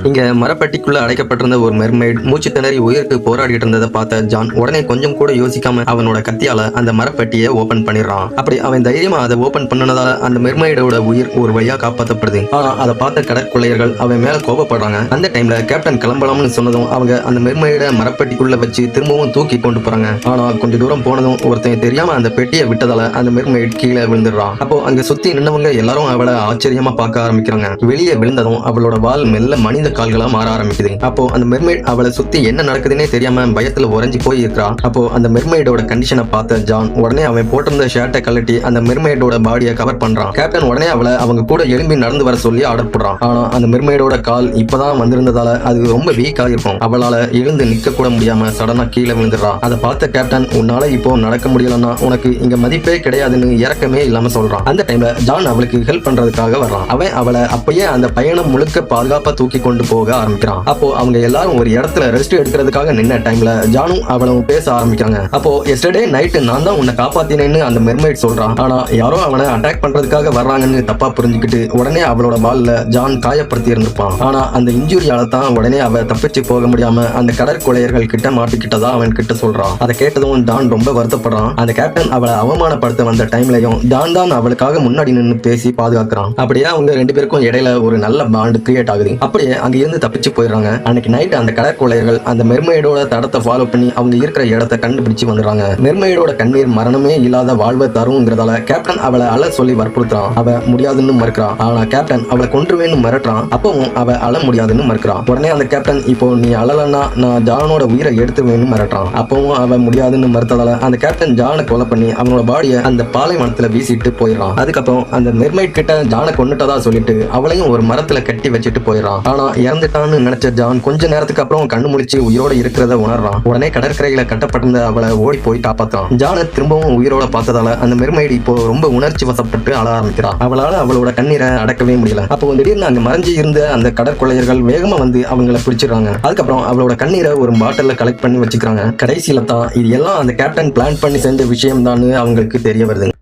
இங்க மரப்பெட்டிக்குள்ள அடைக்கப்பட்டிருந்த ஒரு மெர்மைட் மூச்சு திணறி உயிருக்கு போராடிட்டு இருந்ததை பார்த்த ஜான் உடனே கொஞ்சம் கூட யோசிக்காம அவனோட கத்தியால அந்த மரப்பெட்டியை ஓபன் பண்ணிடுறான். அப்படி அவன் தைரியமா அதை ஓபன் பண்ணதால அந்த மெர்மைடோட உயிர் ஒரு வழியா காப்பாற்றப்படுது. ஆனா அதை பார்த்த கடற்கொள்ளையர்கள் அவன் மேல கோபப்படுறாங்க. அந்த டைம்ல கேப்டன் கிளம்பலாம்னு சொன்னதும் அவங்க அந்த மெர்மைட மரப்பெட்டிக்குள்ள வச்சு திரும்பவும் தூக்கி கொண்டு போறாங்க. ஆனா கொஞ்ச தூரம் போனதும் ஒருத்தன் தெரியாம அந்த பெட்டியை விட்டதால அந்த மெர்மைட் கீழே விழுந்துடுறான். அப்போ அங்க சுத்தி நின்னவங்க எல்லாரும் அவளை ஆச்சரியமா பார்க்க ஆரம்பிக்கிறாங்க. வெளியே விழுந்ததும் அவளோட வால் மெல்ல மனித கால்களா மாற ஆரம்பிக்குது. அப்போ அந்த மெர்மைட் அவளை சுத்தி என்ன நடக்குதுன்னே தெரியாம பயத்துல உறைஞ்சு போய் இருக்கிறான். அப்போ அந்த மெர்மைடோட கண்டிஷனை பார்த்த ஜான் உடனே அவன் போட்டிருந்த ஷர்ட்டை கழட்டி அந்த மெர்மைடோட பாடியை கவர் பண்றான். கேப்டன் உடனே அவளை அவங்க கூட எழும்பி நடந்து வர சொல்லி ஆர்டர் போடுறான். ஆனா அந்த மெர்மைடோட கால் இப்பதான் வந்திருந்ததால அது ரொம்ப வீக்கா இருக்கும். அவளால எழுந்து நிக்க கூட முடியாம சடனா கீழே விழுந்துடுறான். அதை பார்த்த கேப்டன் உன்னால இப்போ நடக்க முடியலன்னா உனக்கு இங்க மதிப்பே கிடையாதுன்னு இறக்கமே இல்லாம சொல்றான். அந்த டைம்ல ஜான் அவளுக்கு ஹெல்ப் பண்றதுக்காக வர்றான். அவன் அவளை அப்பயே அந்த பயணம் முழுக்க பாதுகாப்பா தூக்கி கொண்டு போக ஆரம்பிக்கிறான். அப்போ அவங்க எல்லாரும் ஒரு இடத்துல ரெஸ்ட் எடுக்கிறதுக்காக நின்ன டைம்ல ஜானும் அவளும் பேச ஆரம்பிக்கிறாங்க. அப்போ எஸ்டர்டே நைட்டு நான் தான் உன்னை காப்பாத்தினேன்னு அந்த மெர்மைட் சொல்றான். ஆனா யாரோ அவனை அட்டாக் பண்றதுக்காக வர்றாங்கன்னு தப்பா புரிஞ்சுக்கிட்டு உடனே அவளோட வால்ல ஜான் காயப்படுத்தி இருந்திருப்பான். ஆனா அந்த இன்ஜூரியால தான் உடனே அவ தப்பிச்சு போக முடியாம அந்த கடற்கொள்ளையர்கள் கிட்ட மாட்டிக்கிட்டதா அவன் கிட்ட சொல்றான். அதை கேட்டதும் ஜான் ரொம்ப வருத்தப்படுறான். அந்த கேப்டன் அவளை அவமானப்படுத்த வந்த டைம்லயும் ஜான் தான் அவளுக்காக முன்னாடி நின்று பேசி பாதுகாக்கிறான். அப்படியே அவங்க ரெண்டு பேருக்கும் இடையில ஒரு நல்ல பாண்ட் கிரியேட் ஆகுது. அப்படியே அங்க இருந்து தப்பிச்சு போயிடுறாங்க. அன்னைக்கு நைட் அந்த கடற்கொள்ளையர்கள் அந்த மெர்மைடோட தடத்தை ஃபாலோ பண்ணி அவங்க இருக்கிற இடத்தை கண்டுபிடிச்சு வந்துடுறாங்க. மெர்மைடோட கண்ணீர் மரணமே இல்லாத வாழ்வை தருங்கிறதால கேப்டன் அவளை அழ சொல்லி வற்புறுத்துறான். அவ முடியாதுன்னு மறுக்கிறான். ஆனா கேப்டன் அவளை கொன்றுவேன்னு மிரட்டுறான். அப்பவும் அவ அழ முடியாதுன்னு மறுக்கிறான். உடனே அந்த கேப்டன் இப்போ நீ அழலன்னா நான் ஜானோட உயிரை எடுத்துவேன்னு மிரட்டுறான். அப்பவும் அவ முடியாதுன்னு மறுத்ததால அந்த கேப்டன் ஜானை கொலை பண்ணி அவனோட பாடியை அந்த பாலைவனத்துல வீசிட்டு போயிடறான். அதுக்கப்புறம் அந்த மெர்மைட் கிட்ட ஜானை கொன்னுட்டதா சொல்லிட்டு அவளையும் ஒரு மரத்துல கட்டி வச்சுட்டு போயிடறான். ஆனா இறந்துட்டான்னு நினைச்ச ஜான் கொஞ்ச நேரத்துக்கு அப்புறம் கண்ணு முழிச்சு உயிரோட இருக்கிறத உணர்றான். உடனே கடற்கரையில கட்டப்பட்டிருந்த அவளை ஓடி போய் காப்பாத்தான். ஜானை திரும்பவும் உயிரோட பார்த்ததால அந்த மெர்மைட் இப்போ ரொம்ப உணர்ச்சி வசப்பட்டு அழ ஆரம்பிக்கிறான். அவளால அவளோட கண்ணீரை அடக்கவே முடியல. அப்போ திடீர்னு அங்க மறைஞ்சு இருந்த அந்த கடற்கொள்ளையர்கள் வேகமா வந்து அவங்களை பிடிச்சிடுறாங்க. அதுக்கப்புறம் அவளோட கண்ணீரை ஒரு பாட்டில்ல கலெக்ட் பண்ணி வச்சுக்கிறாங்க. கடைசியில தான் இது எல்லாம் அந்த கேப்டன் பிளான் பண்ணி செஞ்ச விஷயம் தான் அவங்களுக்கு தெரிய வருது.